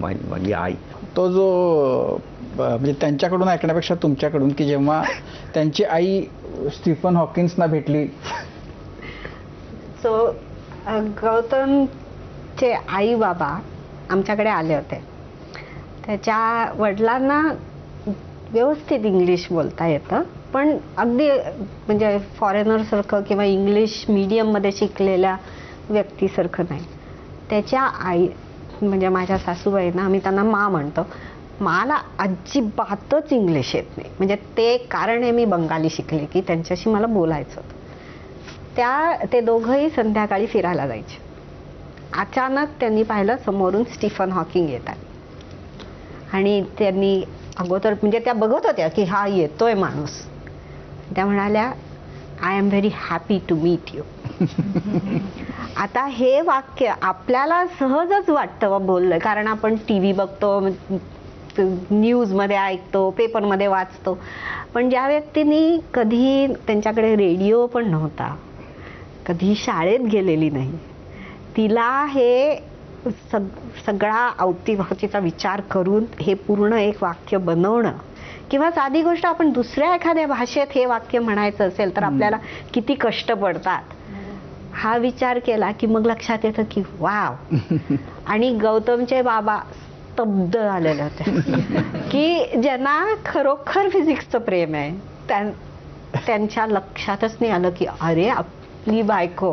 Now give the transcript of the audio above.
माझी आई. तो जो म्हणजे त्यांच्याकडून ऐकण्यापेक्षा तुमच्याकडून, की जेव्हा त्यांची आई स्टीफन हॉकिन्सना भेटली. सो गौतमचे आई बाबा आमच्याकडे आले होते. त्याच्या वडिलांना व्यवस्थित इंग्लिश बोलता येतं, पण अगदी म्हणजे फॉरेनरसारखं किंवा इंग्लिश मीडियममध्ये शिकलेल्या व्यक्तीसारखं नाही. त्याच्या आई म्हणजे माझ्या सासूबाईंना आम्ही त्यांना मा म्हणतो. मला अजिबातच इंग्लिश येत नाही. म्हणजे ते कारण आहे मी बंगाली शिकले, की त्यांच्याशी मला बोलायचं होतं. ते दोघंही संध्याकाळी फिरायला जायचे. अचानक त्यांनी पाहिलं समोरून स्टीफन हॉकिंग येतात आणि त्यांनी अगोदर म्हणजे त्या बघत होत्या की हा येतोय माणूस. त्या म्हणाल्या, I am very happy to meet you. आता हे वाक्य आपल्याला सहजच वाटतं बोललं, कारण आपण टीव्ही बघतो, न्यूजमध्ये ऐकतो, पेपरमध्ये वाचतो. पण ज्या व्यक्तींनी कधी त्यांच्याकडे रेडिओ पण नव्हता, कधी शाळेत गेलेली नाही, तिला हे सगळा अवतीभवतीचा विचार करून हे पूर्ण एक वाक्य बनवणं, किंवा साधी गोष्ट आपण दुसऱ्या एखाद्या भाषेत हे वाक्य म्हणायचं असेल तर आपल्याला किती कष्ट पडतात, हा विचार केला की मग लक्षात येतं की वाव. आणि गौतमचे बाबा स्तब्ध झालेले होते की ज्यांना खरोखर फिजिक्सचं प्रेम आहे. त्यांच्या लक्षातच नाही आलं की अरे आपली बायको